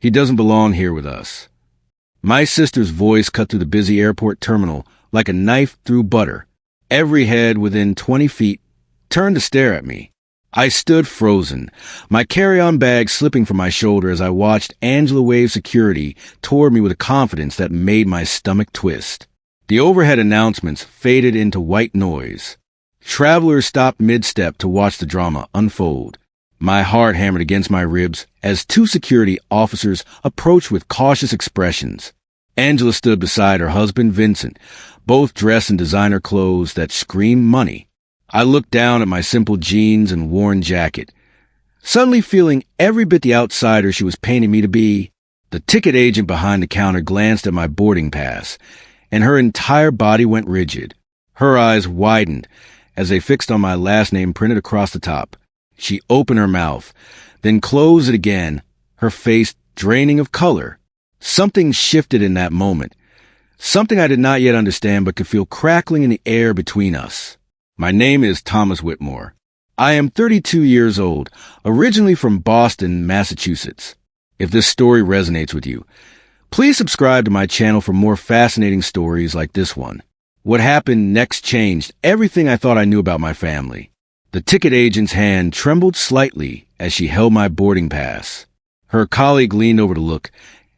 He doesn't belong here with us." My sister's voice cut through the busy airport terminal like a knife through butter. Every head within 20 feet turned to stare at me. I stood frozen, my carry-on bag slipping from my shoulder as I watched Angela wave security toward me with a confidence that made my stomach twist. The overhead announcements faded into white noise. Travelers stopped mid-step to watch the drama unfold. My heart hammered against my ribs as two security officers approached with cautious expressions. Angela stood beside her husband, Vincent, both dressed in designer clothes that screamed money. I looked down at my simple jeans and worn jacket, suddenly feeling every bit the outsider she was painting me to be. The ticket agent behind the counter glanced at my boarding pass, and her entire body went rigid. Her eyes widened as they fixed on my last name printed across the top. She opened her mouth, then closed it again, her face draining of color. Something shifted in that moment, something I did not yet understand but could feel crackling in the air between us. My name is Thomas Whitmore. I am 32 years old, originally from Boston, Massachusetts. If this story resonates with you, please subscribe to my channel for more fascinating stories like this one. What happened next changed everything I thought I knew about my family. The ticket agent's hand trembled slightly as she held my boarding pass. Her colleague leaned over to look,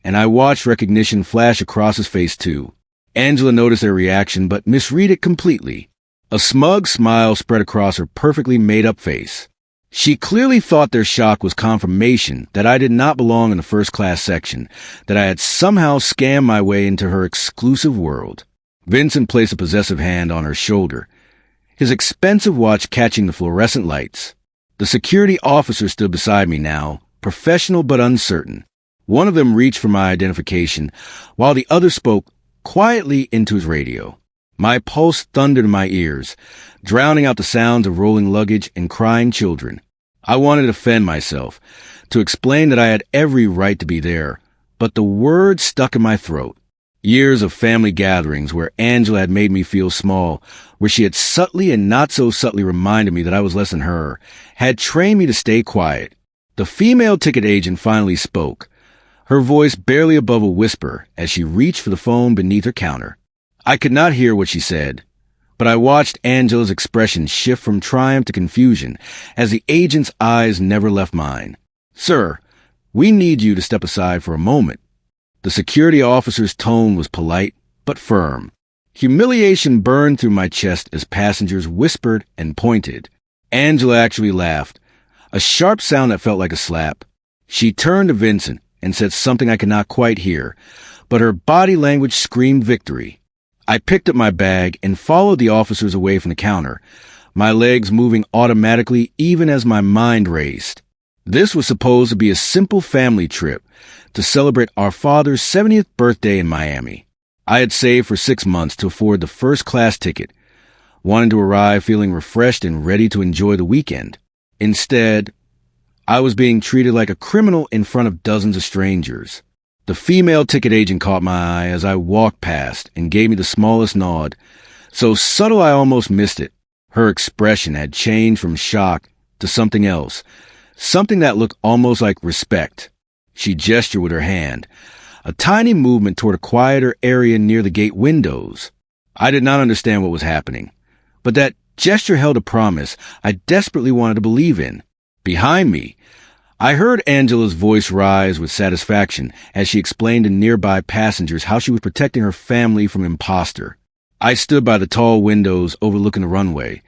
and I watched recognition flash across his face too. Angela noticed their reaction but misread it completely. A smug smile spread across her perfectly made-up face. She clearly thought their shock was confirmation that I did not belong in the first-class section, that I had somehow scammed my way into her exclusive world. Vincent placed a possessive hand on her shoulder, his expensive watch catching the fluorescent lights. The security officer stood beside me now, professional but uncertain. One of them reached for my identification, while the other spoke quietly into his radio. My pulse thundered in my ears, drowning out the sounds of rolling luggage and crying children. I wanted to defend myself, to explain that I had every right to be there, but the words stuck in my throat. Years of family gatherings where Angela had made me feel small, where she had subtly and not so subtly reminded me that I was less than her, had trained me to stay quiet. The female ticket agent finally spoke, her voice barely above a whisper as she reached for the phone beneath her counter. I could not hear what she said, but I watched Angela's expression shift from triumph to confusion as the agent's eyes never left mine. "Sir, we need you to step aside for a moment." The security officer's tone was polite but firm. Humiliation burned through my chest as passengers whispered and pointed. Angela actually laughed, a sharp sound that felt like a slap. She turned to Vincent and said something I could not quite hear, but her body language screamed victory. I picked up my bag and followed the officers away from the counter, my legs moving automatically even as my mind raced. This was supposed to be a simple family trip to celebrate our father's 70th birthday in Miami. I had saved for 6 months to afford the first-class ticket, wanting to arrive feeling refreshed and ready to enjoy the weekend. Instead, I was being treated like a criminal in front of dozens of strangers. The female ticket agent caught my eye as I walked past and gave me the smallest nod, so subtle I almost missed it. Her expression had changed from shock to something else, something that looked almost like respect. She gestured with her hand, a tiny movement toward a quieter area near the gate windows. I did not understand what was happening, but that gesture held a promise I desperately wanted to believe in. Behind me, I heard Angela's voice rise with satisfaction as she explained to nearby passengers how she was protecting her family from an imposter. I stood by the tall windows overlooking the runway,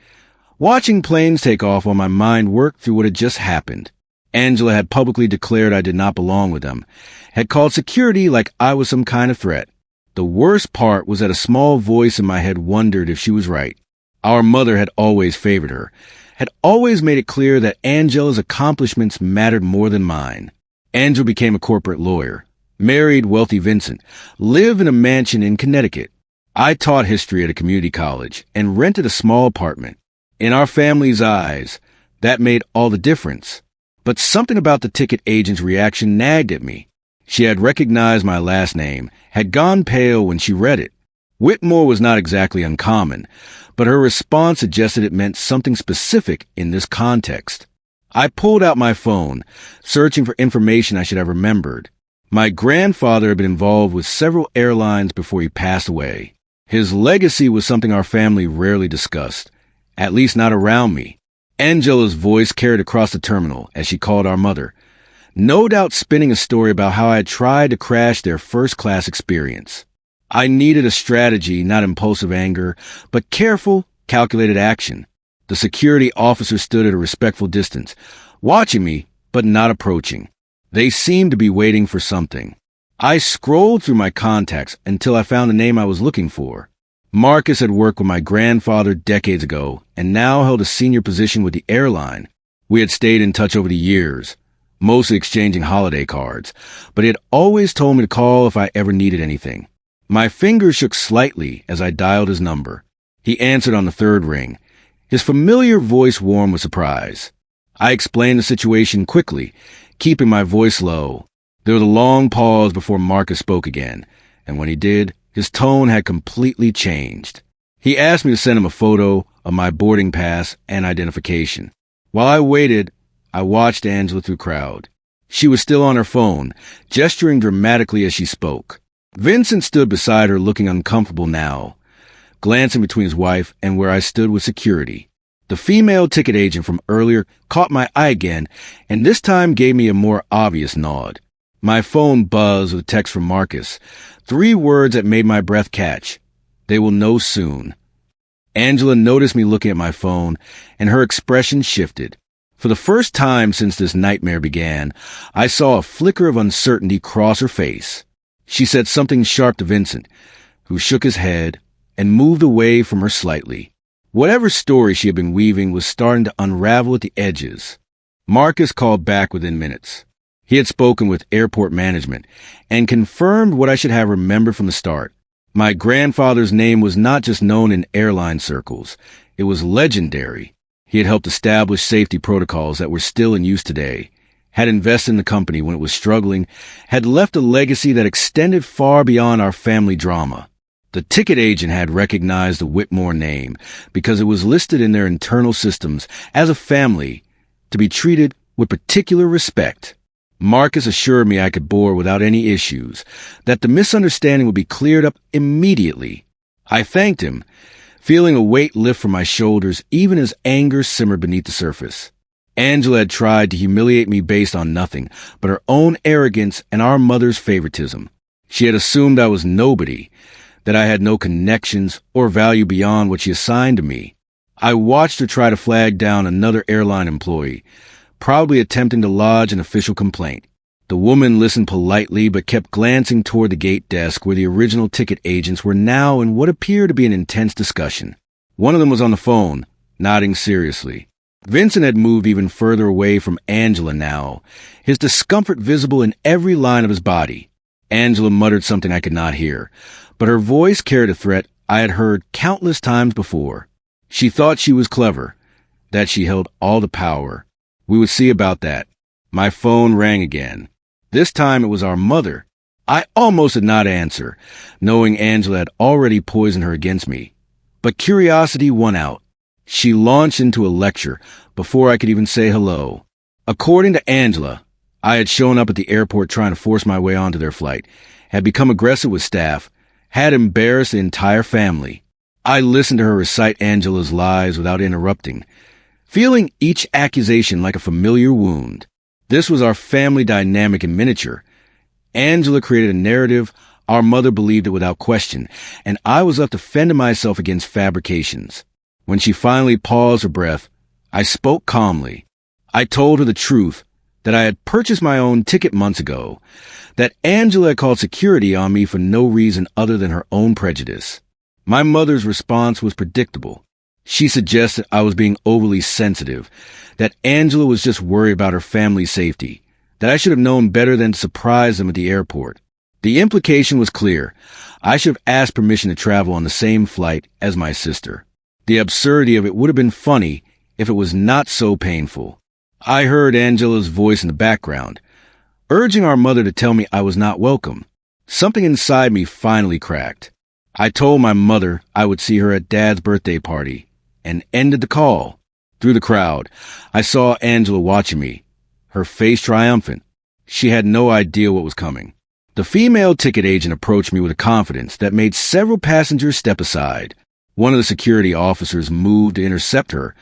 watching planes take off while my mind worked through what had just happened. Angela had publicly declared I did not belong with them, had called security like I was some kind of threat. The worst part was that a small voice in my head wondered if she was right. Our mother had always favored her, had always made it clear that Angela's accomplishments mattered more than mine. Angela became a corporate lawyer, married wealthy Vincent, lived in a mansion in Connecticut. I taught history at a community college and rented a small apartment. In our family's eyes, that made all the difference. But something about the ticket agent's reaction nagged at me. She had recognized my last name, had gone pale when she read it. Whitmore was not exactly uncommon, but her response suggested it meant something specific in this context. I pulled out my phone, searching for information I should have remembered. My grandfather had been involved with several airlines before he passed away. His legacy was something our family rarely discussed, at least not around me. Angela's voice carried across the terminal as she called our mother, no doubt spinning a story about how I had tried to crash their first-class experience. I needed a strategy, not impulsive anger, but careful, calculated action. The security officer stood at a respectful distance, watching me, but not approaching. They seemed to be waiting for something. I scrolled through my contacts until I found the name I was looking for. Marcus had worked with my grandfather decades ago and now held a senior position with the airline. We had stayed in touch over the years, mostly exchanging holiday cards, but he had always told me to call if I ever needed anything. My fingers shook slightly as I dialed his number. He answered on the third ring, his familiar voice warm with surprise. I explained the situation quickly, keeping my voice low. There was a long pause before Marcus spoke again, and when he did, his tone had completely changed. He asked me to send him a photo of my boarding pass and identification. While I waited, I watched Angela through the crowd. She was still on her phone, gesturing dramatically as she spoke. Vincent stood beside her, looking uncomfortable now, glancing between his wife and where I stood with security. The female ticket agent from earlier caught my eye again, and this time gave me a more obvious nod. My phone buzzed with a text from Marcus, 3 words that made my breath catch. They will know soon. Angela noticed me looking at my phone, and her expression shifted. For the first time since this nightmare began, I saw a flicker of uncertainty cross her face. She said something sharp to Vincent, who shook his head and moved away from her slightly. Whatever story she had been weaving was starting to unravel at the edges. Marcus called back within minutes. He had spoken with airport management and confirmed what I should have remembered from the start. My grandfather's name was not just known in airline circles. It was legendary. He had helped establish safety protocols that were still in use today, had invested in the company when it was struggling, had left a legacy that extended far beyond our family drama. The ticket agent had recognized the Whitmore name because it was listed in their internal systems as a family to be treated with particular respect. Marcus assured me I could board without any issues, that the misunderstanding would be cleared up immediately. I thanked him, feeling a weight lift from my shoulders even as anger simmered beneath the surface. Angela had tried to humiliate me based on nothing but her own arrogance and our mother's favoritism. She had assumed I was nobody, that I had no connections or value beyond what she assigned to me. I watched her try to flag down another airline employee, probably attempting to lodge an official complaint. The woman listened politely but kept glancing toward the gate desk where the original ticket agents were now in what appeared to be an intense discussion. One of them was on the phone, nodding seriously. Vincent had moved even further away from Angela now, his discomfort visible in every line of his body. Angela muttered something I could not hear, but her voice carried a threat I had heard countless times before. She thought she was clever, that she held all the power. We would see about that. My phone rang again. This time it was our mother. I almost did not answer, knowing Angela had already poisoned her against me. But curiosity won out. She launched into a lecture before I could even say hello. According to Angela, I had shown up at the airport trying to force my way onto their flight, had become aggressive with staff, had embarrassed the entire family. I listened to her recite Angela's lies without interrupting, feeling each accusation like a familiar wound. This was our family dynamic in miniature. Angela created a narrative, our mother believed it without question, and I was left defending myself against fabrications. When she finally paused for breath, I spoke calmly. I told her the truth, that I had purchased my own ticket months ago, that Angela had called security on me for no reason other than her own prejudice. My mother's response was predictable. She suggested I was being overly sensitive, that Angela was just worried about her family's safety, that I should have known better than to surprise them at the airport. The implication was clear. I should have asked permission to travel on the same flight as my sister. The absurdity of it would have been funny if it was not so painful. I heard Angela's voice in the background, urging our mother to tell me I was not welcome. Something inside me finally cracked. I told my mother I would see her at Dad's birthday party, and ended the call. Through the crowd, I saw Angela watching me, her face triumphant. She had no idea what was coming. The female ticket agent approached me with a confidence that made several passengers step aside. One of the security officers moved to intercept her,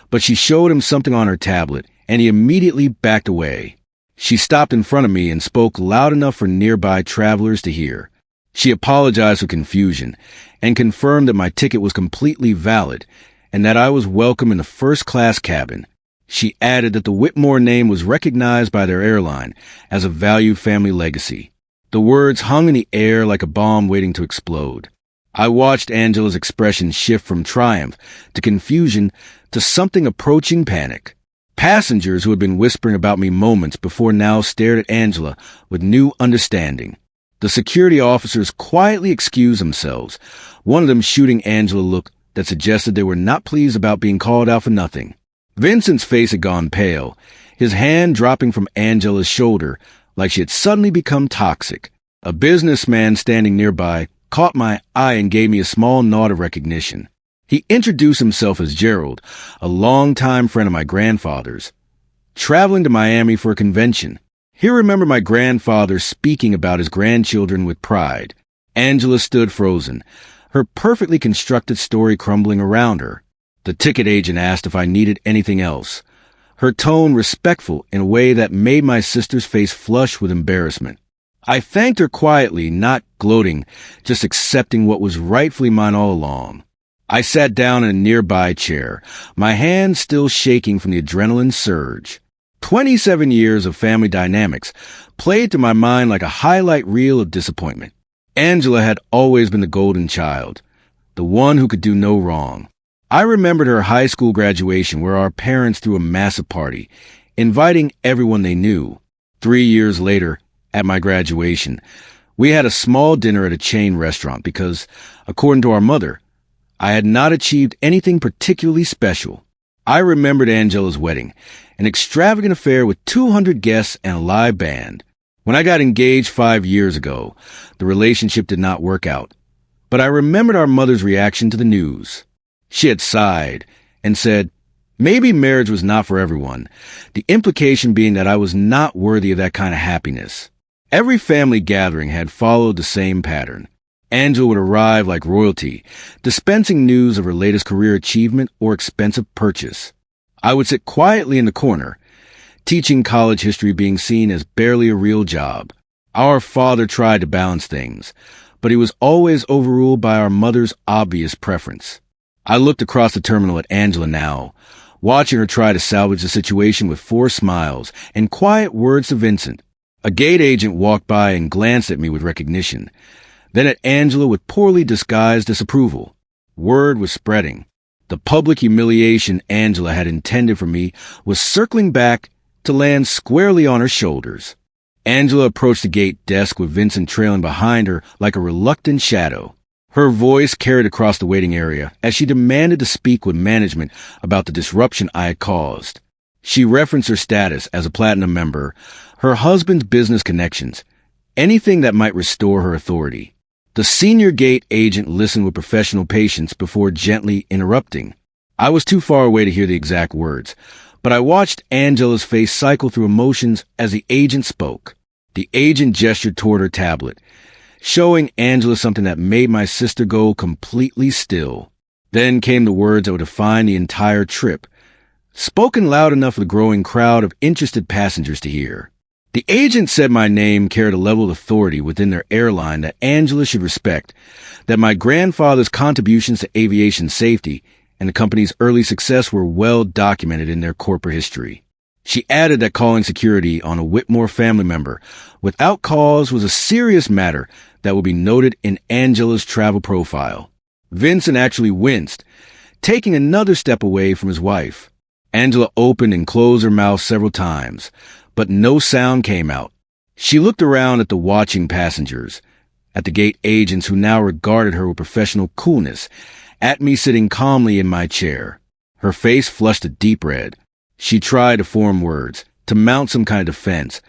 but she showed him something on her tablet, and he immediately backed away. She stopped in front of me and spoke loud enough for nearby travelers to hear. She apologized for confusion and confirmed that my ticket was completely valid and that I was welcome in the first-class cabin. She added that the Whitmore name was recognized by their airline as a valued family legacy. The words hung in the air like a bomb waiting to explode. I watched Angela's expression shift from triumph to confusion to something approaching panic. Passengers who had been whispering about me moments before now stared at Angela with new understanding. The security officers quietly excused themselves, one of them shooting Angela a look that suggested they were not pleased about being called out for nothing. Vincent's face had gone pale, his hand dropping from Angela's shoulder like she had suddenly become toxic. A businessman standing nearby caught my eye and gave me a small nod of recognition. He introduced himself as Gerald, a longtime friend of my grandfather's, traveling to Miami for a convention. He remembered my grandfather speaking about his grandchildren with pride. Angela stood frozen, her perfectly constructed story crumbling around her. The ticket agent asked if I needed anything else, her tone respectful in a way that made my sister's face flush with embarrassment. I thanked her quietly, not gloating, just accepting what was rightfully mine all along. I sat down in a nearby chair, my hands still shaking from the adrenaline surge. 27 years of family dynamics played to my mind like a highlight reel of disappointment. Angela had always been the golden child, the one who could do no wrong. I remembered her high school graduation where our parents threw a massive party, inviting everyone they knew. 3 years later, at my graduation, we had a small dinner at a chain restaurant because, according to our mother, I had not achieved anything particularly special. I remembered Angela's wedding, an extravagant affair with 200 guests and a live band. When I got engaged 5 years ago, the relationship did not work out. But I remembered our mother's reaction to the news. She had sighed and said, maybe marriage was not for everyone, the implication being that I was not worthy of that kind of happiness. Every family gathering had followed the same pattern. Angela would arrive like royalty, dispensing news of her latest career achievement or expensive purchase. I would sit quietly in the corner, teaching college history being seen as barely a real job. Our father tried to balance things, but he was always overruled by our mother's obvious preference. I looked across the terminal at Angela now, watching her try to salvage the situation with forced smiles and quiet words to Vincent. A gate agent walked by and glanced at me with recognition, then at Angela with poorly disguised disapproval. Word was spreading. The public humiliation Angela had intended for me was circling back to land squarely on her shoulders. Angela approached the gate desk with Vincent trailing behind her like a reluctant shadow. Her voice carried across the waiting area as she demanded to speak with management about the disruption I had caused. She referenced her status as a platinum member, her husband's business connections, anything that might restore her authority. The senior gate agent listened with professional patience before gently interrupting. I was too far away to hear the exact words, but I watched Angela's face cycle through emotions as the agent spoke. The agent gestured toward her tablet, showing Angela something that made my sister go completely still. Then came the words that would define the entire trip, spoken loud enough for the growing crowd of interested passengers to hear. The agent said my name carried a level of authority within their airline that Angela should respect, that my grandfather's contributions to aviation safety and the company's early success were well documented in their corporate history. She added that calling security on a Whitmore family member without cause was a serious matter that would be noted in Angela's travel profile. Vincent actually winced, taking another step away from his wife. Angela opened and closed her mouth several times, but no sound came out. She looked around at the watching passengers, at the gate agents who now regarded her with professional coolness, at me sitting calmly in my chair. Her face flushed a deep red. She tried to form words, to mount some kind of defense,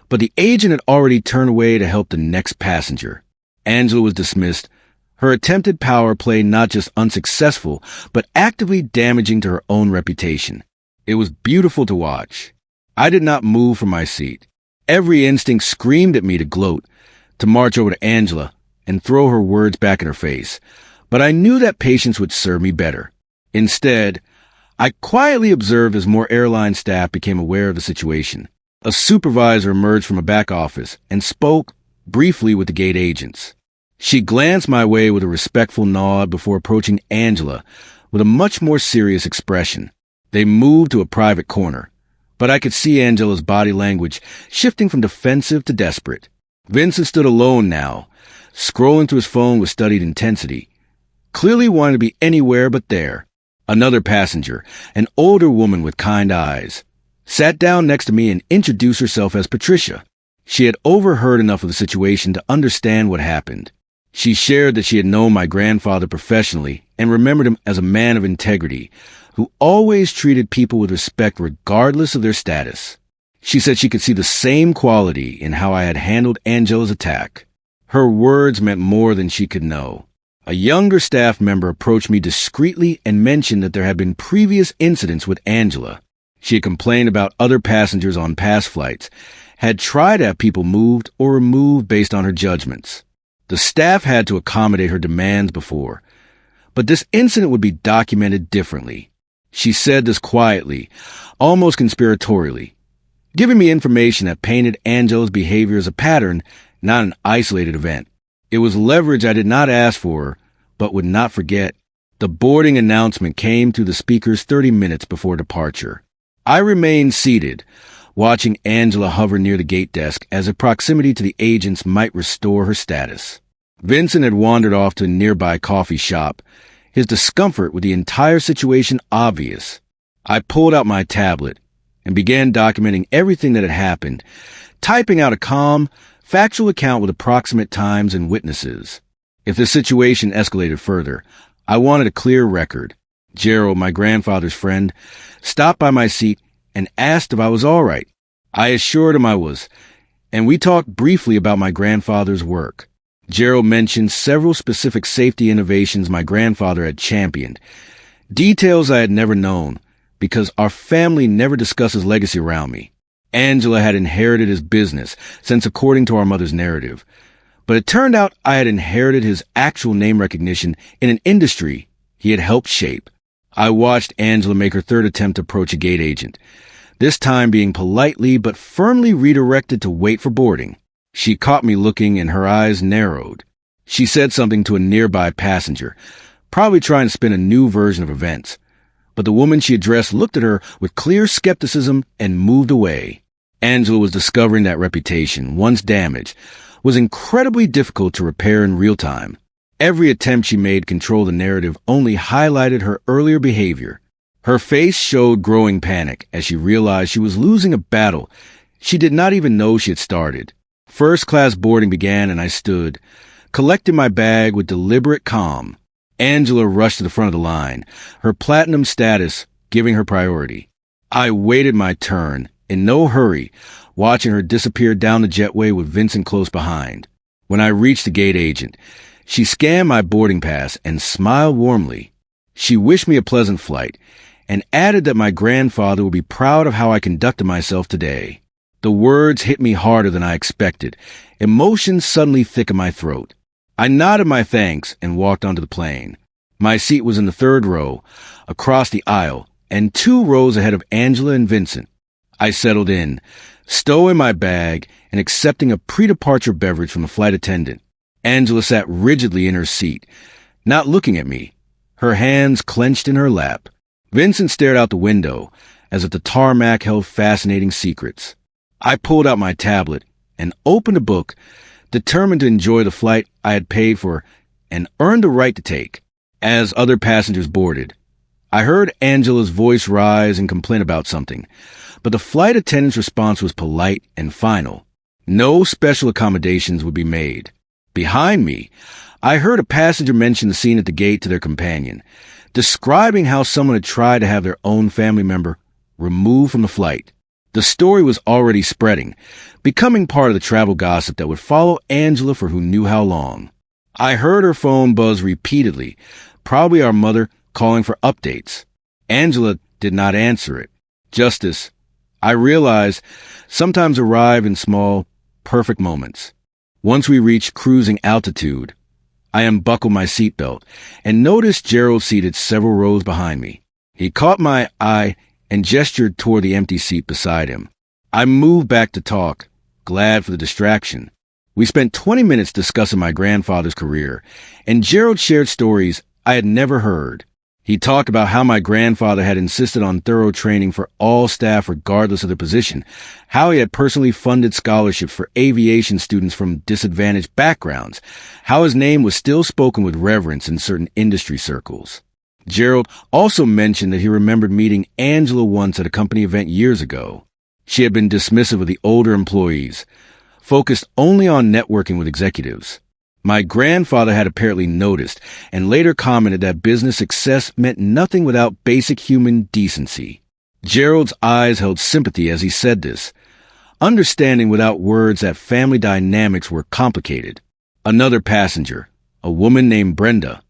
but the agent had already turned away to help the next passenger. Angela was dismissed, her attempted power play not just unsuccessful, but actively damaging to her own reputation. It was beautiful to watch. I did not move from my seat. Every instinct screamed at me to gloat, to march over to Angela and throw her words back in her face, but I knew that patience would serve me better. Instead, I quietly observed as more airline staff became aware of the situation. A supervisor emerged from a back office and spoke briefly with the gate agents. She glanced my way with a respectful nod before approaching Angela with a much more serious expression. They moved to a private corner, but I could see Angela's body language shifting from defensive to desperate. Vincent stood alone now, scrolling through his phone with studied intensity, clearly wanting to be anywhere but there. Another passenger, an older woman with kind eyes, sat down next to me and introduced herself as Patricia. She had overheard enough of the situation to understand what happened. She shared that she had known my grandfather professionally and remembered him as a man of integrity who always treated people with respect regardless of their status. She said she could see the same quality in how I had handled Angela's attack. Her words meant more than she could know. A younger staff member approached me discreetly and mentioned that there had been previous incidents with Angela. She had complained about other passengers on past flights, had tried to have people moved or removed based on her judgments. The staff had to accommodate her demands before, but this incident would be documented differently. She said this quietly, almost conspiratorially, giving me information that painted Angela's behavior as a pattern, not an isolated event. It was leverage I did not ask for, but would not forget. The boarding announcement came through the speakers 30 minutes before departure. I remained seated, watching Angela hover near the gate desk as if proximity to the agents might restore her status. Vincent had wandered off to a nearby coffee shop, his discomfort with the entire situation obvious. I pulled out my tablet and began documenting everything that had happened, typing out a calm, factual account with approximate times and witnesses. If the situation escalated further, I wanted a clear record. Gerald, my grandfather's friend, stopped by my seat and asked if I was all right. I assured him I was, and we talked briefly about my grandfather's work. Gerald mentioned several specific safety innovations my grandfather had championed, details I had never known, because our family never discussed his legacy around me. Angela had inherited his business, since according to our mother's narrative. But it turned out I had inherited his actual name recognition in an industry he had helped shape. I watched Angela make her third attempt to approach a gate agent, this time being politely but firmly redirected to wait for boarding. She caught me looking and her eyes narrowed. She said something to a nearby passenger, probably trying to spin a new version of events. But the woman she addressed looked at her with clear skepticism and moved away. Angela was discovering that reputation, once damaged, was incredibly difficult to repair in real time. Every attempt she made to control the narrative only highlighted her earlier behavior. Her face showed growing panic as she realized she was losing a battle she did not even know she had started. First-class boarding began and I stood, collecting my bag with deliberate calm. Angela rushed to the front of the line, her platinum status giving her priority. I waited my turn, in no hurry, watching her disappear down the jetway with Vincent close behind. When I reached the gate agent, she scanned my boarding pass and smiled warmly. She wished me a pleasant flight and added that my grandfather would be proud of how I conducted myself today. The words hit me harder than I expected. Emotions suddenly thick in my throat. I nodded my thanks and walked onto the plane. My seat was in the third row, across the aisle, and 2 rows ahead of Angela and Vincent. I settled in, stowing my bag and accepting a pre-departure beverage from the flight attendant. Angela sat rigidly in her seat, not looking at me, her hands clenched in her lap. Vincent stared out the window, as if the tarmac held fascinating secrets. I pulled out my tablet and opened a book, determined to enjoy the flight I had paid for and earned the right to take. As other passengers boarded, I heard Angela's voice rise and complain about something, but the flight attendant's response was polite and final. No special accommodations would be made. Behind me, I heard a passenger mention the scene at the gate to their companion, describing how someone had tried to have their own family member removed from the flight. The story was already spreading, becoming part of the travel gossip that would follow Angela for who knew how long. I heard her phone buzz repeatedly, probably our mother calling for updates. Angela did not answer it. Justice, I realized, sometimes arrive in small, perfect moments. Once we reached cruising altitude, I unbuckled my seatbelt and noticed Gerald seated several rows behind me. He caught my eye and gestured toward the empty seat beside him. I moved back to talk, glad for the distraction. We spent 20 minutes discussing my grandfather's career, and Gerald shared stories I had never heard. He talked about how my grandfather had insisted on thorough training for all staff regardless of their position, how he had personally funded scholarships for aviation students from disadvantaged backgrounds, how his name was still spoken with reverence in certain industry circles. Gerald also mentioned that he remembered meeting Angela once at a company event years ago. She had been dismissive of the older employees, focused only on networking with executives. My grandfather had apparently noticed and later commented that business success meant nothing without basic human decency. Gerald's eyes held sympathy as he said this, understanding without words that family dynamics were complicated. Another passenger, a woman named Brenda,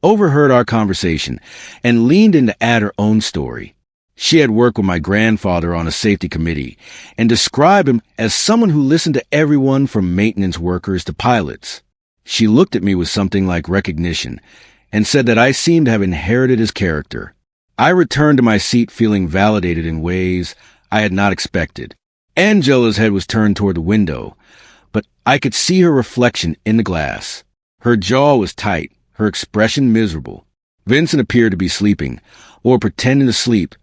overheard our conversation and leaned in to add her own story. She had worked with my grandfather on a safety committee and described him as someone who listened to everyone from maintenance workers to pilots. She looked at me with something like recognition and said that I seemed to have inherited his character. I returned to my seat feeling validated in ways I had not expected. Angela's head was turned toward the window, but I could see her reflection in the glass. Her jaw was tight, her expression miserable. Vincent appeared to be sleeping, or pretending to sleep,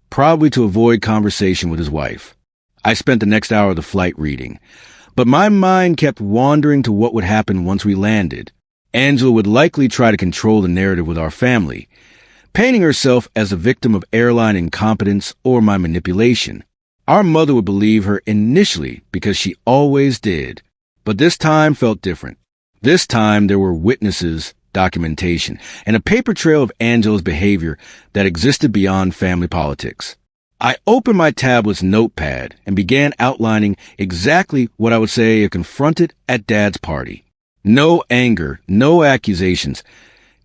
probably to avoid conversation with his wife. I spent the next hour of the flight reading, but my mind kept wandering to what would happen once we landed. Angela would likely try to control the narrative with our family, painting herself as a victim of airline incompetence or my manipulation. Our mother would believe her initially because she always did, but this time felt different. This time there were witnesses, documentation, and a paper trail of Angela's behavior that existed beyond family politics. I opened my tablet's notepad and began outlining exactly what I would say I confronted at Dad's party. No anger, no accusations,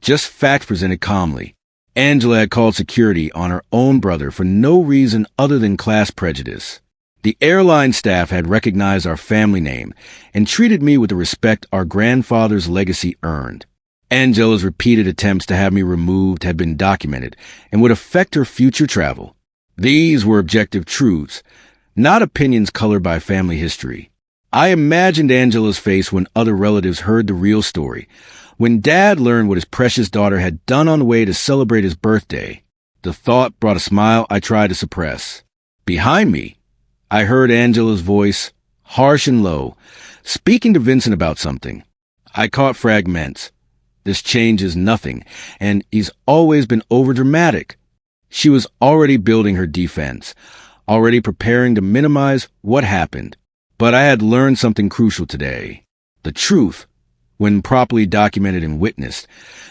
just facts presented calmly. Angela had called security on her own brother for no reason other than class prejudice. The airline staff had recognized our family name and treated me with the respect our grandfather's legacy earned. Angela's repeated attempts to have me removed had been documented and would affect her future travel. These were objective truths, not opinions colored by family history. I imagined Angela's face when other relatives heard the real story, when Dad learned what his precious daughter had done on the way to celebrate his birthday. The thought brought a smile I tried to suppress. Behind me, I heard Angela's voice, harsh and low, speaking to Vincent about something. I caught fragments. This changes nothing, and he's always been overdramatic. She was already building her defense, already preparing to minimize what happened. But I had learned something crucial today. The truth, when properly documented and witnessed,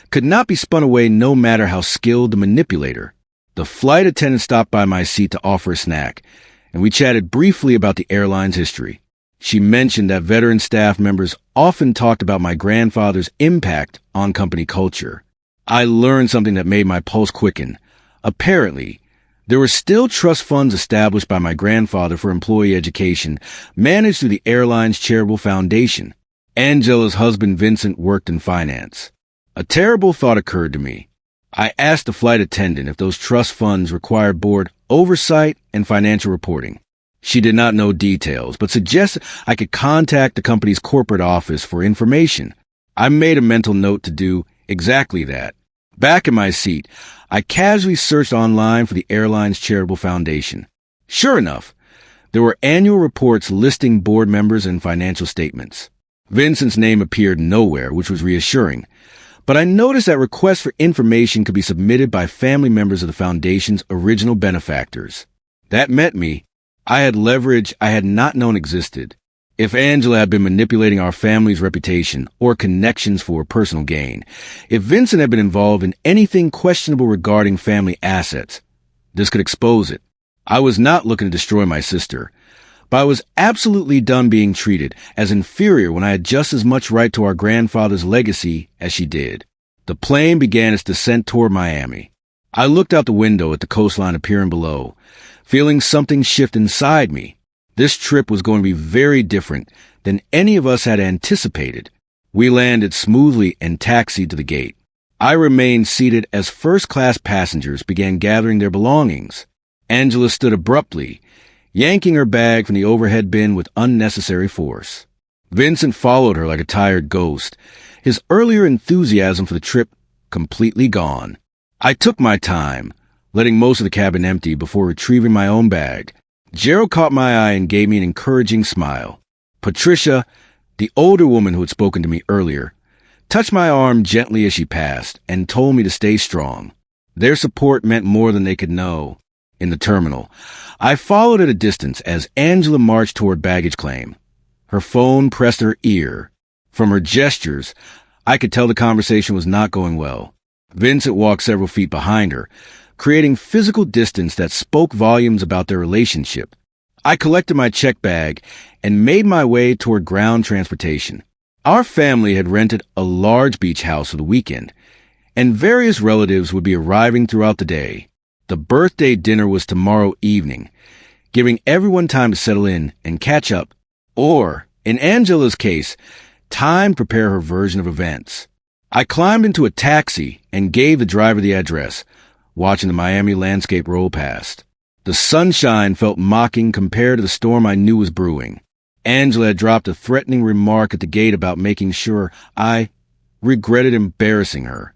could not be spun away no matter how skilled the manipulator. The flight attendant stopped by my seat to offer a snack, and we chatted briefly about the airline's history. She mentioned that veteran staff members often talked about my grandfather's impact on company culture. I learned something that made my pulse quicken. Apparently, there were still trust funds established by my grandfather for employee education, managed through the airline's charitable foundation. Angela's husband Vincent worked in finance. A terrible thought occurred to me. I asked the flight attendant if those trust funds required board oversight and financial reporting. She did not know details, but suggested I could contact the company's corporate office for information. I made a mental note to do exactly that. Back in my seat, I casually searched online for the airline's charitable foundation. Sure enough, there were annual reports listing board members and financial statements. Vincent's name appeared nowhere, which was reassuring. But I noticed that requests for information could be submitted by family members of the foundation's original benefactors. That meant I had leverage I had not known existed. If Angela had been manipulating our family's reputation or connections for personal gain, if Vincent had been involved in anything questionable regarding family assets, this could expose it. I was not looking to destroy my sister, but I was absolutely done being treated as inferior when I had just as much right to our grandfather's legacy as she did. The plane began its descent toward Miami. I looked out the window at the coastline appearing below, feeling something shift inside me. This trip was going to be very different than any of us had anticipated. We landed smoothly and taxied to the gate. I remained seated as first-class passengers began gathering their belongings. Angela stood abruptly, yanking her bag from the overhead bin with unnecessary force. Vincent followed her like a tired ghost, his earlier enthusiasm for the trip completely gone. I took my time, letting most of the cabin empty before retrieving my own bag. Gerald caught my eye and gave me an encouraging smile. Patricia, the older woman who had spoken to me earlier, touched my arm gently as she passed and told me to stay strong. Their support meant more than they could know. In the terminal, I followed at a distance as Angela marched toward baggage claim. Her phone pressed her ear. From her gestures, I could tell the conversation was not going well. Vincent walked several feet behind her, creating physical distance that spoke volumes about their relationship. I collected my check bag and made my way toward ground transportation. Our family had rented a large beach house for the weekend, and various relatives would be arriving throughout the day. The birthday dinner was tomorrow evening, giving everyone time to settle in and catch up, or, in Angela's case, time to prepare her version of events. I climbed into a taxi and gave the driver the address, watching the Miami landscape roll past. The sunshine felt mocking compared to the storm I knew was brewing. Angela had dropped a threatening remark at the gate about making sure I regretted embarrassing her.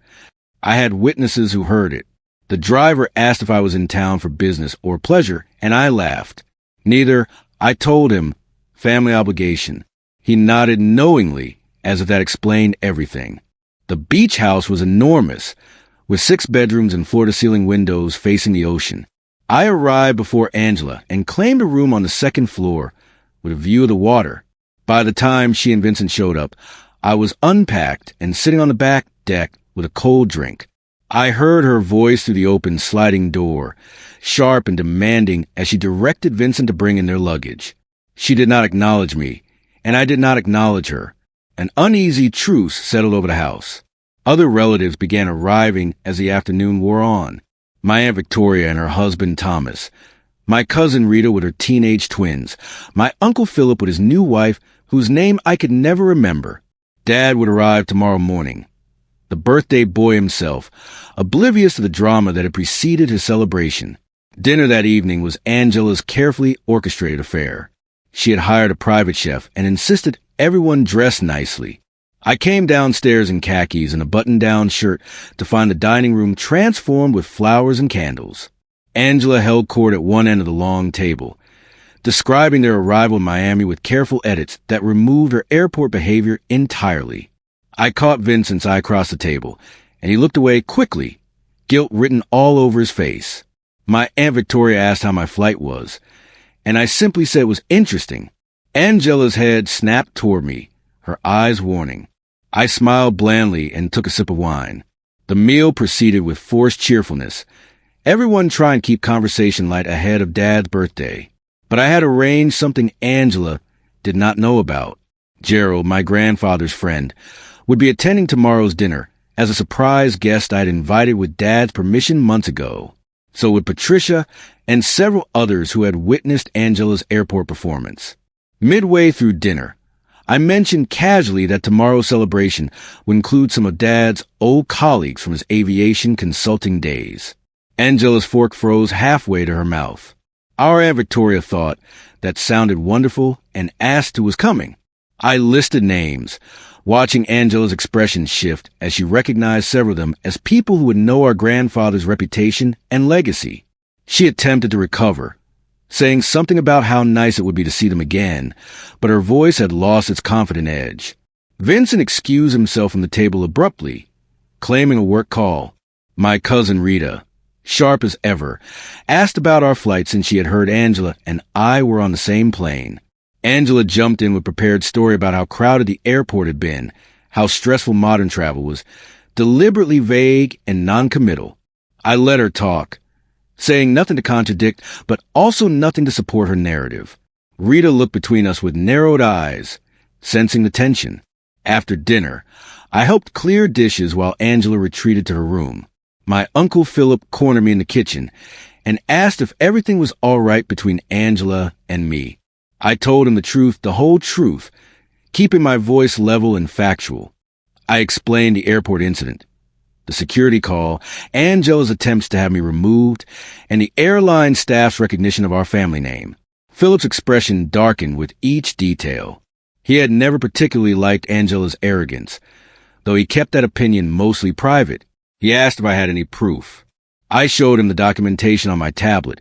I had witnesses who heard it. The driver asked if I was in town for business or pleasure, and I laughed. Neither. I told him, family obligation. He nodded knowingly, as if that explained everything. The beach house was enormous, with 6 bedrooms and floor-to-ceiling windows facing the ocean. I arrived before Angela and claimed a room on the 2nd floor with a view of the water. By the time she and Vincent showed up, I was unpacked and sitting on the back deck with a cold drink. I heard her voice through the open sliding door, sharp and demanding as she directed Vincent to bring in their luggage. She did not acknowledge me, and I did not acknowledge her. An uneasy truce settled over the house. Other relatives began arriving as the afternoon wore on. My Aunt Victoria and her husband Thomas, my cousin Rita with her teenage twins, my Uncle Philip with his new wife, whose name I could never remember. Dad would arrive tomorrow morning. The birthday boy himself, oblivious to the drama that had preceded his celebration. Dinner that evening was Angela's carefully orchestrated affair. She had hired a private chef and insisted everyone dress nicely. I came downstairs in khakis and a button-down shirt to find the dining room transformed with flowers and candles. Angela held court at one end of the long table, describing their arrival in Miami with careful edits that removed her airport behavior entirely. I caught Vincent's eye across the table, and he looked away quickly, guilt written all over his face. My Aunt Victoria asked how my flight was, and I simply said it was interesting. Angela's head snapped toward me, her eyes warning. I smiled blandly and took a sip of wine. The meal proceeded with forced cheerfulness, everyone trying to keep conversation light ahead of Dad's birthday. But I had arranged something Angela did not know about. Gerald, my grandfather's friend, would be attending tomorrow's dinner as a surprise guest I'd invited with Dad's permission months ago. So would Patricia and several others who had witnessed Angela's airport performance. Midway through dinner, I mentioned casually that tomorrow's celebration would include some of Dad's old colleagues from his aviation consulting days. Angela's fork froze halfway to her mouth. Our Aunt Victoria thought that sounded wonderful and asked who was coming. I listed names, watching Angela's expression shift as she recognized several of them as people who would know our grandfather's reputation and legacy. She attempted to recover, saying something about how nice it would be to see them again, but her voice had lost its confident edge. Vincent excused himself from the table abruptly, claiming a work call. My cousin Rita, sharp as ever, asked about our flight since she had heard Angela and I were on the same plane. Angela jumped in with a prepared story about how crowded the airport had been, how stressful modern travel was, deliberately vague and noncommittal. I let her talk, saying nothing to contradict, but also nothing to support her narrative. Rita looked between us with narrowed eyes, sensing the tension. After dinner, I helped clear dishes while Angela retreated to her room. My Uncle Philip cornered me in the kitchen and asked if everything was all right between Angela and me. I told him the truth, the whole truth, keeping my voice level and factual. I explained the airport incident, the security call, Angela's attempts to have me removed, and the airline staff's recognition of our family name. Philip's expression darkened with each detail. He had never particularly liked Angela's arrogance, though he kept that opinion mostly private. He asked if I had any proof. I showed him the documentation on my tablet,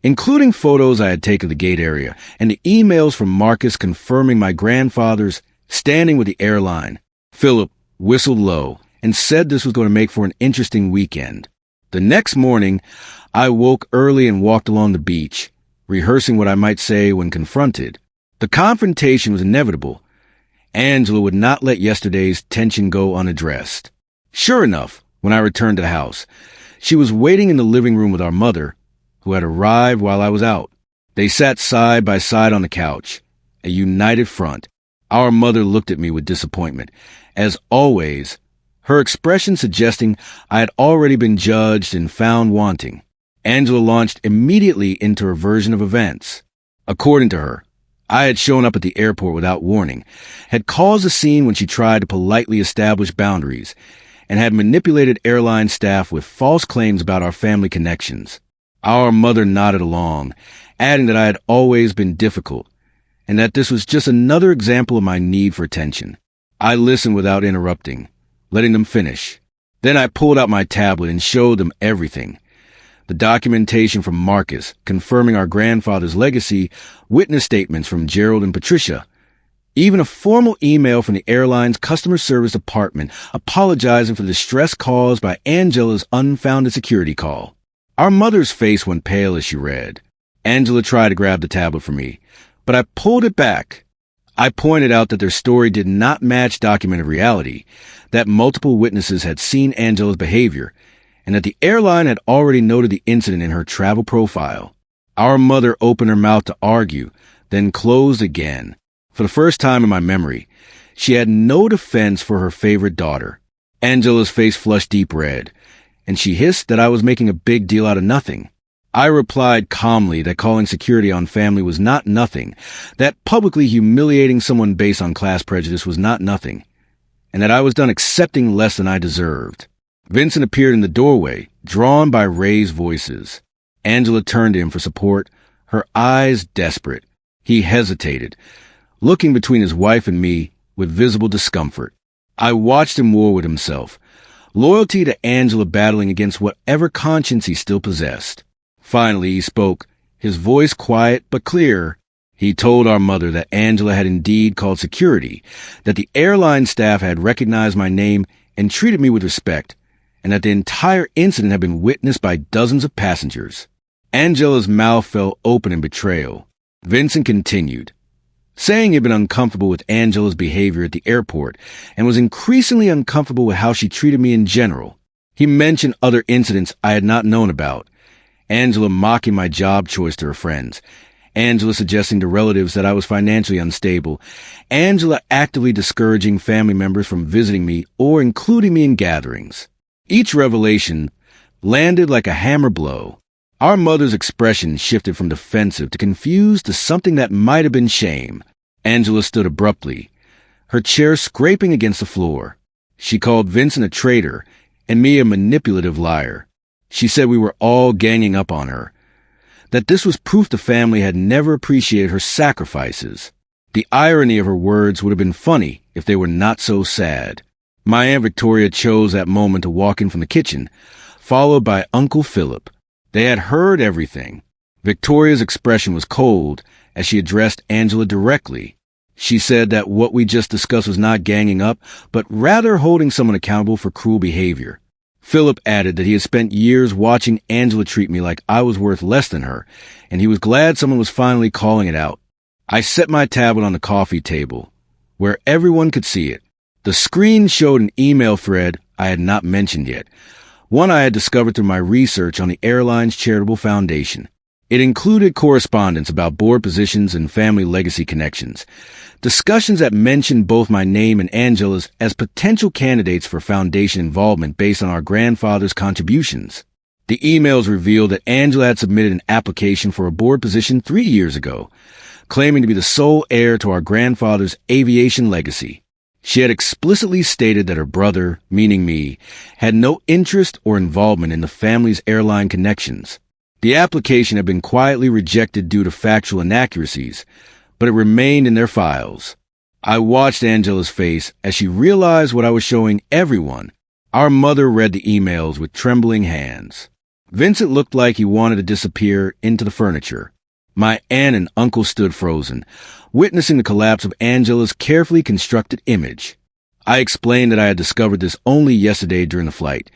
including photos I had taken of the gate area and the emails from Marcus confirming my grandfather's standing with the airline. Philip whistled low and said this was going to make for an interesting weekend. The next morning, I woke early and walked along the beach, rehearsing what I might say when confronted. The confrontation was inevitable. Angela would not let yesterday's tension go unaddressed. Sure enough, when I returned to the house, she was waiting in the living room with our mother, who had arrived while I was out. They sat side by side on the couch, a united front. Our mother looked at me with disappointment. As always, her expression suggesting I had already been judged and found wanting. Angela launched immediately into her version of events. According to her, I had shown up at the airport without warning, had caused a scene when she tried to politely establish boundaries, and had manipulated airline staff with false claims about our family connections. Our mother nodded along, adding that I had always been difficult, and that this was just another example of my need for attention. I listened without interrupting, letting them finish. Then I pulled out my tablet and showed them everything. The documentation from Marcus, confirming our grandfather's legacy, witness statements from Gerald and Patricia, even a formal email from the airline's customer service department apologizing for the stress caused by Angela's unfounded security call. Our mother's face went pale as she read. Angela tried to grab the tablet from me, but I pulled it back. I pointed out that their story did not match documented reality, that multiple witnesses had seen Angela's behavior, and that the airline had already noted the incident in her travel profile. Our mother opened her mouth to argue, then closed again. For the first time in my memory, she had no defense for her favorite daughter. Angela's face flushed deep red, and she hissed that I was making a big deal out of nothing. I replied calmly that calling security on family was not nothing, that publicly humiliating someone based on class prejudice was not nothing, and that I was done accepting less than I deserved. Vincent appeared in the doorway, drawn by raised voices. Angela turned to him for support, her eyes desperate. He hesitated, looking between his wife and me with visible discomfort. I watched him war with himself, loyalty to Angela battling against whatever conscience he still possessed. Finally, he spoke, his voice quiet but clear. He told our mother that Angela had indeed called security, that the airline staff had recognized my name and treated me with respect, and that the entire incident had been witnessed by dozens of passengers. Angela's mouth fell open in betrayal. Vincent continued, saying he had been uncomfortable with Angela's behavior at the airport and was increasingly uncomfortable with how she treated me in general. He mentioned other incidents I had not known about. Angela mocking my job choice to her friends. Angela suggesting to relatives that I was financially unstable. Angela actively discouraging family members from visiting me or including me in gatherings. Each revelation landed like a hammer blow. Our mother's expression shifted from defensive to confused to something that might have been shame. Angela stood abruptly, her chair scraping against the floor. She called Vincent a traitor and me a manipulative liar. She said we were all ganging up on her, that this was proof the family had never appreciated her sacrifices. The irony of her words would have been funny if they were not so sad. My Aunt Victoria chose that moment to walk in from the kitchen, followed by Uncle Philip. They had heard everything. Victoria's expression was cold as she addressed Angela directly. She said that what we just discussed was not ganging up, but rather holding someone accountable for cruel behavior. Philip added that he had spent years watching Angela treat me like I was worth less than her, and he was glad someone was finally calling it out. I set my tablet on the coffee table, where everyone could see it. The screen showed an email thread I had not mentioned yet, one I had discovered through my research on the airline's charitable foundation. It included correspondence about board positions and family legacy connections, discussions that mentioned both my name and Angela's as potential candidates for foundation involvement based on our grandfather's contributions. The emails revealed that Angela had submitted an application for a board position 3 years ago, claiming to be the sole heir to our grandfather's aviation legacy. She had explicitly stated that her brother, meaning me, had no interest or involvement in the family's airline connections. The application had been quietly rejected due to factual inaccuracies, but it remained in their files. I watched Angela's face as she realized what I was showing everyone. Our mother read the emails with trembling hands. Vincent looked like he wanted to disappear into the furniture. My aunt and uncle stood frozen, witnessing the collapse of Angela's carefully constructed image. I explained that I had discovered this only yesterday during the flight,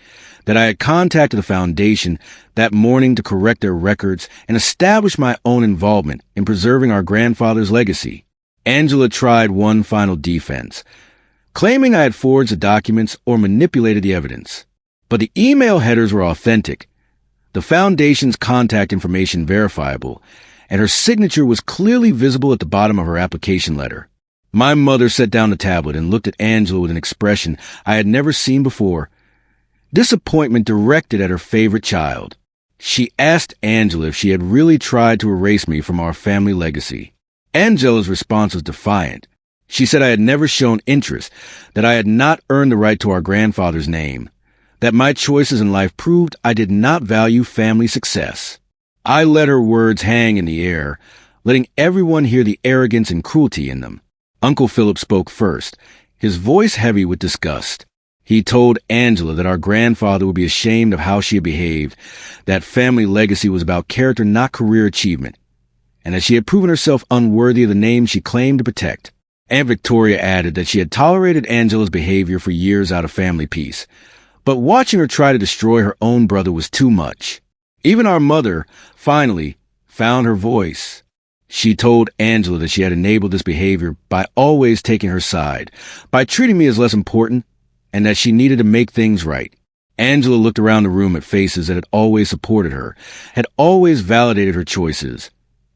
that I had contacted the foundation that morning to correct their records and establish my own involvement in preserving our grandfather's legacy. Angela tried one final defense, claiming I had forged the documents or manipulated the evidence. But the email headers were authentic, the foundation's contact information verifiable, and her signature was clearly visible at the bottom of her application letter. My mother set down the tablet and looked at Angela with an expression I had never seen before. Disappointment directed at her favorite child. She asked Angela if she had really tried to erase me from our family legacy. Angela's response was defiant. She said I had never shown interest, that I had not earned the right to our grandfather's name, that my choices in life proved I did not value family success. I let her words hang in the air, letting everyone hear the arrogance and cruelty in them. Uncle Philip spoke first, his voice heavy with disgust. He told Angela that our grandfather would be ashamed of how she had behaved, that family legacy was about character, not career achievement, and that she had proven herself unworthy of the name she claimed to protect. Aunt Victoria added that she had tolerated Angela's behavior for years out of family peace, but watching her try to destroy her own brother was too much. Even our mother, finally, found her voice. She told Angela that she had enabled this behavior by always taking her side, by treating me as less important, and that she needed to make things right. Angela looked around the room at faces that had always supported her, had always validated her choices,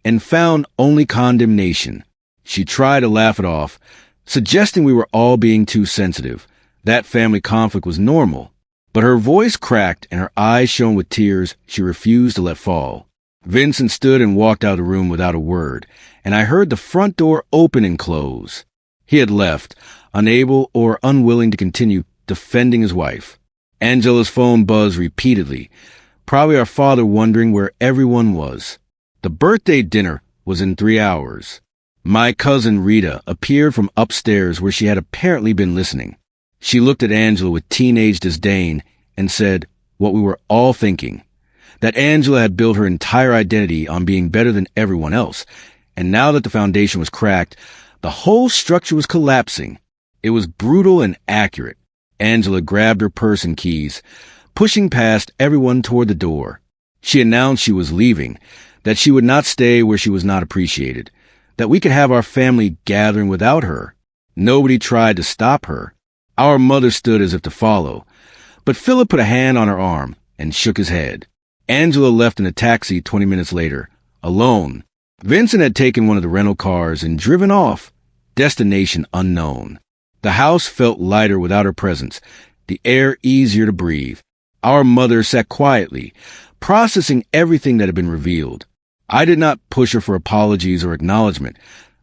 and found only condemnation. She tried to laugh it off, suggesting we were all being too sensitive. That family conflict was normal. But her voice cracked and her eyes shone with tears she refused to let fall. Vincent stood and walked out of the room without a word, and I heard the front door open and close. He had left, unable or unwilling to continue defending his wife. Angela's phone buzzed repeatedly, probably our father wondering where everyone was. The birthday dinner was in 3 hours. My cousin Rita appeared from upstairs where she had apparently been listening. She looked at Angela with teenage disdain and said what we were all thinking, that Angela had built her entire identity on being better than everyone else, and now that the foundation was cracked, the whole structure was collapsing. It was brutal and accurate. Angela grabbed her purse and keys, pushing past everyone toward the door. She announced she was leaving, that she would not stay where she was not appreciated, that we could have our family gathering without her. Nobody tried to stop her. Our mother stood as if to follow, but Philip put a hand on her arm and shook his head. Angela left in a taxi 20 minutes later, alone. Vincent had taken one of the rental cars and driven off, destination unknown. The house felt lighter without her presence, the air easier to breathe. Our mother sat quietly, processing everything that had been revealed. I did not push her for apologies or acknowledgement.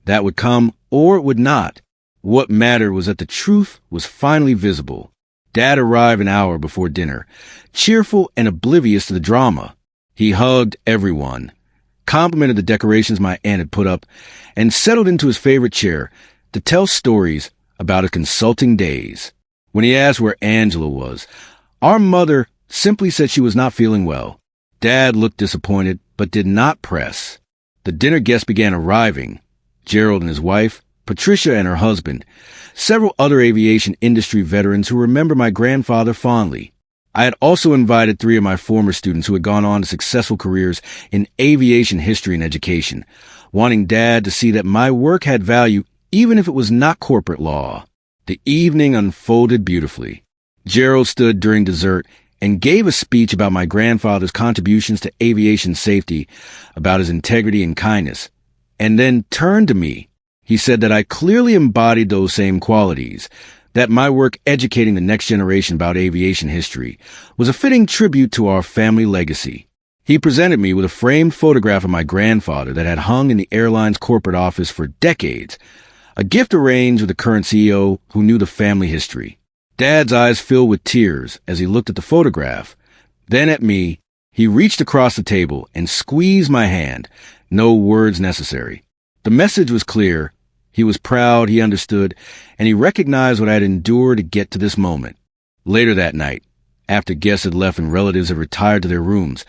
That would come or it would not. What mattered was that the truth was finally visible. Dad arrived an hour before dinner, cheerful and oblivious to the drama. He hugged everyone, complimented the decorations my aunt had put up, and settled into his favorite chair to tell stories about his consulting days. When he asked where Angela was, our mother simply said she was not feeling well. Dad looked disappointed, but did not press. The dinner guests began arriving. Gerald and his wife, Patricia and her husband, several other aviation industry veterans who remember my grandfather fondly. I had also invited 3 of my former students who had gone on to successful careers in aviation history and education, wanting Dad to see that my work had value even if it was not corporate law. The evening unfolded beautifully. Gerald stood during dessert and gave a speech about my grandfather's contributions to aviation safety, about his integrity and kindness, and then turned to me. He said that I clearly embodied those same qualities, that my work educating the next generation about aviation history was a fitting tribute to our family legacy. He presented me with a framed photograph of my grandfather that had hung in the airline's corporate office for decades, a gift arranged with the current CEO who knew the family history. Dad's eyes filled with tears as he looked at the photograph, then at me. He reached across the table and squeezed my hand, no words necessary. The message was clear. He was proud, he understood, and he recognized what I had endured to get to this moment. Later that night, after guests had left and relatives had retired to their rooms,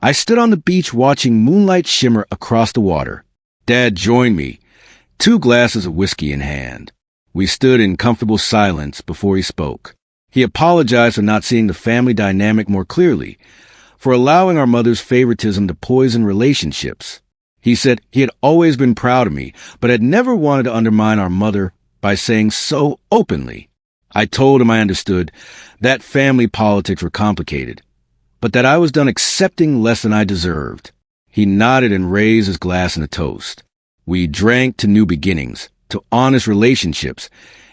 I stood on the beach watching moonlight shimmer across the water. Dad joined me, 2 glasses of whiskey in hand. We stood in comfortable silence before he spoke. He apologized for not seeing the family dynamic more clearly, for allowing our mother's favoritism to poison relationships. He said he had always been proud of me, but had never wanted to undermine our mother by saying so openly. I told him I understood that family politics were complicated, but that I was done accepting less than I deserved. He nodded and raised his glass in a toast. We drank to new beginnings, to honest relationships,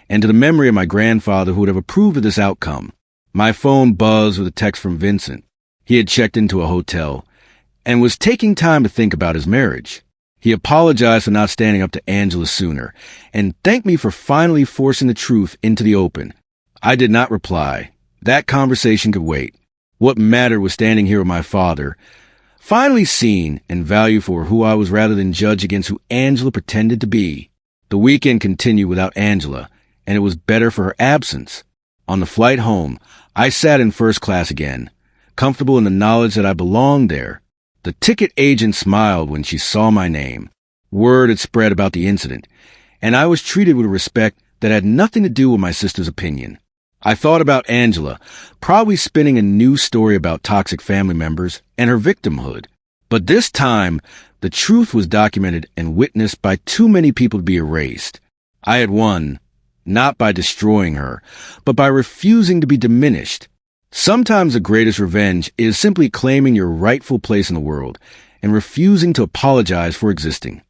and to the memory of my grandfather who would have approved of this outcome. My phone buzzed with a text from Vincent. He had checked into a hotel and was taking time to think about his marriage. He apologized for not standing up to Angela sooner and thanked me for finally forcing the truth into the open. I did not reply. That conversation could wait. What mattered was standing here with my father, finally seen and valued for who I was rather than judged against who Angela pretended to be. The weekend continued without Angela, and it was better for her absence. On the flight home, I sat in first class again, comfortable in the knowledge that I belonged there. The ticket agent smiled when she saw my name. Word had spread about the incident, and I was treated with a respect that had nothing to do with my sister's opinion. I thought about Angela, probably spinning a new story about toxic family members and her victimhood. But this time, the truth was documented and witnessed by too many people to be erased. I had won, not by destroying her, but by refusing to be diminished. Sometimes the greatest revenge is simply claiming your rightful place in the world and refusing to apologize for existing.